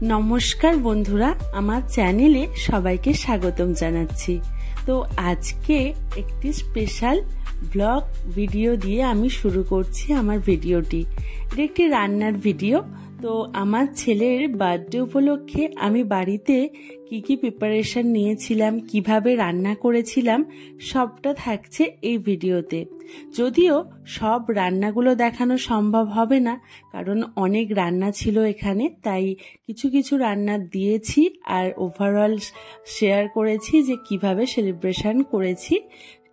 নমস্কার বন্ধুরা, আমার চ্যানেলে সবাইকে স্বাগতম জানাচ্ছি। তো আজকে একটি স্পেশাল ব্লগ ভিডিও দিয়ে আমি শুরু করছি আমার ভিডিওটি। এটা একটি রান্নার ভিডিও। তো আমার ছেলের বার্থডে উপলক্ষে আমি বাড়িতে কি প্রিপারেশন নিয়েছিলাম, কিভাবে রান্না করেছিলাম, সবটা থাকছে এই ভিডিওতে। যদিও সব রান্নাগুলো দেখানো সম্ভব হবে না, কারণ অনেক রান্না ছিল এখানে, তাই কিছু রান্না দিয়েছি আর ওভারঅল শেয়ার করেছি যে কিভাবে সেলিব্রেশন করেছি,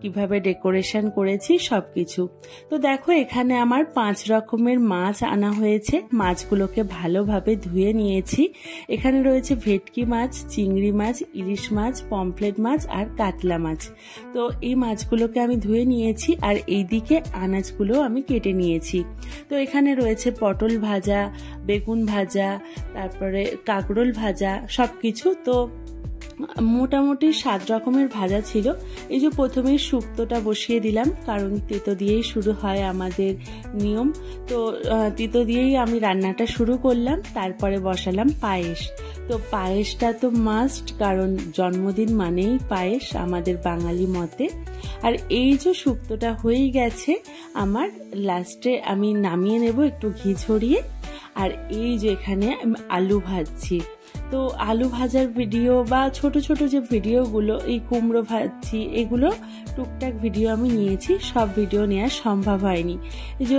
কিভাবে ডেকোরেশন করেছি সবকিছু। তো দেখো, এখানে আমার 5 রকমের মাছ আনা হয়েছে। মাছগুলোকে ভালোভাবে ধুয়ে নিয়েছি। এখানে রয়েছে ভেটকি মাছ, চিংড়ি মাছ, ইলিশ মাছ, পমফ্রেট মাছ আর কাতলা মাছ। তো এই মাছগুলোকে আমি ধুয়ে নিয়েছি আর এইদিকে আনাজগুলো আমি কেটে নিয়েছি। তো এখানে রয়েছে পটল ভাজা, বেগুন ভাজা, তারপরে কাঁকরোল ভাজা, সবকিছু। তো মোটামুটি 7 রকমের ভাজা ছিল। এই যে প্রথমেই শুক্তোটা বসিয়ে দিলাম, কারণ তেতো দিয়েই শুরু হয় আমাদের নিয়ম। তো তেতো দিয়েই আমি রান্নাটা শুরু করলাম। তারপরে বসালাম পায়েস। তো পায়েসটা তো মাস্ট, কারণ জন্মদিন মানেই পায়েস আমাদের বাঙালি মতে। আর এই যে শুক্তোটা হয়েই গেছে আমার, লাস্টে আমি নামিয়ে নেব একটু ঘি ছড়িয়ে। আর এই যে এখানে আলু ভাজছি। তো আলু ভাজার ভিডিও বা ছোট যে ভিডিওগুলো, এই কুমড়ো ভাজছি, এগুলো টুকটাক ভিডিও আমি নিয়েছি, সব ভিডিও নেওয়া সম্ভব হয়নি। এই যে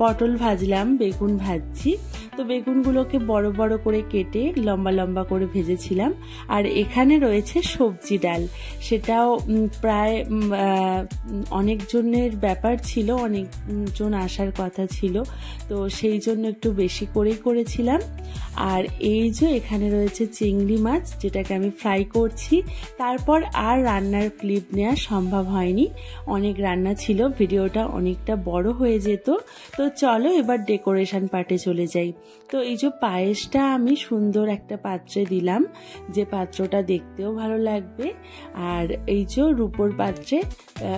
পটল ভাজলাম, বেগুন ভাজছি। তো বেগুনগুলোকে বড় করে কেটে লম্বা করে ভেজেছিলাম। আর এখানে রয়েছে সবজি ডাল, সেটাও প্রায় অনেকজনের ব্যাপার ছিল, অনেকজন আসার কথা ছিল, তো সেই জন্য একটু বেশি করেই করেছিলাম। আর এই যে এখানে রয়েছে চিংড়ি মাছ, যেটাকে আমি ফ্রাই করছি। তারপর আর রান্নার ক্লিপ নেওয়া সম্ভব হয়নি, অনেক রান্না ছিল, ভিডিওটা অনেকটা বড় হয়ে যেত। তো চলো এবার ডেকোরেশন পার্টে চলে যাই। তো এই যে পায়েসটা আমি সুন্দর একটা পাত্রে দিলাম, যে পাত্রটা দেখতেও ভালো লাগবে। আর এই যে রূপোর পাত্রে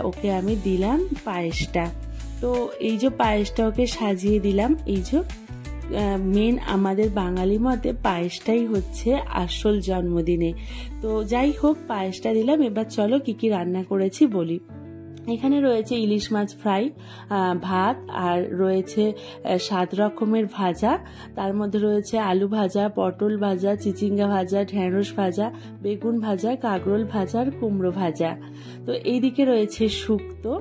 ওকে আমি দিলাম পায়েসটা। তো এই যে পায়েসটা ওকে সাজিয়ে দিলাম। এই যে মেন আমাদের বাঙালি মতে পায়েসটাই হচ্ছে আসল জন্মদিনে। তো যাই হোক, পায়েসটা দিলাম। এবার চলো কি রান্না করেছি বলি। এখানে রয়েছে ইলিশ মাছ ফ্রাই, ভাত, আর রয়েছে 7 রকমের ভাজা। তার মধ্যে রয়েছে আলু ভাজা, পটল ভাজা, চিচিঙ্গা ভাজা, ঢেঁড়স ভাজা, বেগুন ভাজা, কাঁকরোল ভাজা আর কুমড়ো ভাজা। তো এইদিকে রয়েছে শুক্তো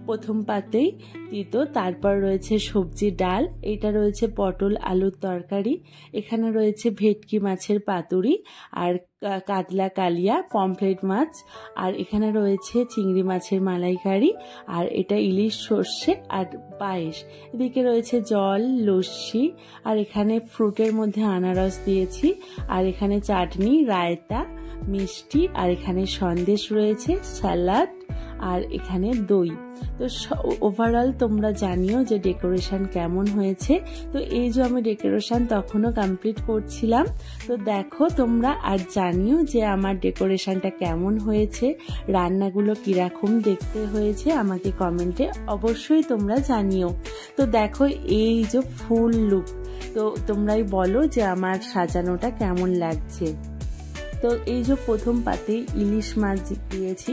প্রথম পাতেই দিত। তারপর রয়েছে সবজি ডাল, এটা রয়েছে পটল আলুর তরকারি, এখানে রয়েছে ভেটকি মাছের পাতুরি আর কাতলা কালিয়া, পমফ্রেট মাছ, আর এখানে রয়েছে চিংড়ি মাছের মালাইকারি, আর এটা ইলিশ সর্ষে আর পায়েস। এদিকে রয়েছে জল, লস্যি, আর এখানে ফ্রুটের মধ্যে আনারস দিয়েছি, আর এখানে চাটনি, রায়তা, মিষ্টি, আর এখানে সন্দেশ রয়েছে, স্যালাড, আর এখানে দই। তো ওভারঅল তোমরা জানিও যে ডেকোরেশন কেমন হয়েছে। তো এই যে আমি ডেকোরেশন তখনও কমপ্লিট করছিলাম। তো দেখো তোমরা, আর জানিও যে আমার ডেকোরেশনটা কেমন হয়েছে, রান্নাগুলো কিরকম দেখতে হয়েছে, আমাকে কমেন্টে অবশ্যই তোমরা জানিও। তো দেখো এই যে ফুল লুক, তো তোমরাই বলো যে আমার সাজানোটা কেমন লাগছে। তো এই যে প্রথম পাতে ইলিশ মাছ দিয়েছি,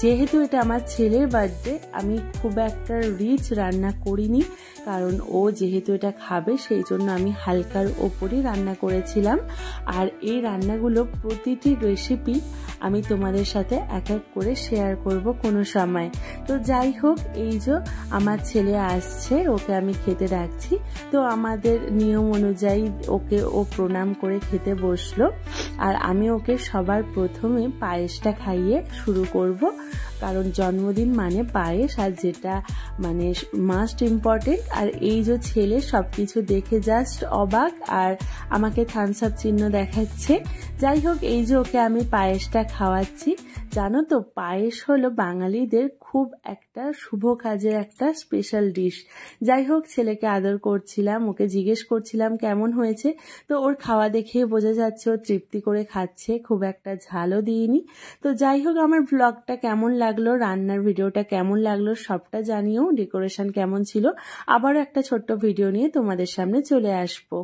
যেহেতু এটা আমার ছেলের বার্থডে, আমি খুব একটা রিচ রান্না করিনি, কারণ ও যেহেতু এটা খাবে, সেই জন্য আমি হালকার ওপরই রান্না করেছিলাম। আর এই রান্নাগুলো প্রতিটি রেসিপি আমি তোমাদের সাথে এক করে শেয়ার করব কোনো সময়। তো যাই হোক, এই যে আমার ছেলে আসছে, ওকে আমি খেতে রাখছি। তো আমাদের নিয়ম অনুযায়ী ওকে ও প্রণাম করে খেতে বসলো, আর আমি ওকে সবার প্রথমে পায়েসটা খাইয়ে শুরু করব, কারণ জন্মদিন মানে পায়েস, আর যেটা মানে মাস্ট ইম্পর্টেন্ট। আর এই যে ছেলে সবকিছু দেখে জাস্ট অবাক, আর আমাকে থামস আপ চিহ্ন দেখাচ্ছে। যাই হোক, এই যে ওকে আমি পায়েসটা খাওয়াচ্ছি। জানো তো, পায়েস হলো বাঙালিদের খুব একটা শুভ কাজের একটা স্পেশাল ডিশ। যাই হোক, ছেলেকে আদর করছিলাম, ওকে জিজ্ঞেস করছিলাম কেমন হয়েছে। তো ওর খাওয়া দেখেই বোঝা যাচ্ছে ও তৃপ্তি করে খাচ্ছে, খুব একটা ঝালও দিইনি। তো যাই হোক, আমার ব্লগটা কেমন লাগলো, রান্নার ভিডিওটা কেমন লাগলো, সবটা জানিও। ডেকোরেশন কেমন ছিল, আবারও একটা ছোট্ট ভিডিও নিয়ে তোমাদের সামনে চলে আসবো।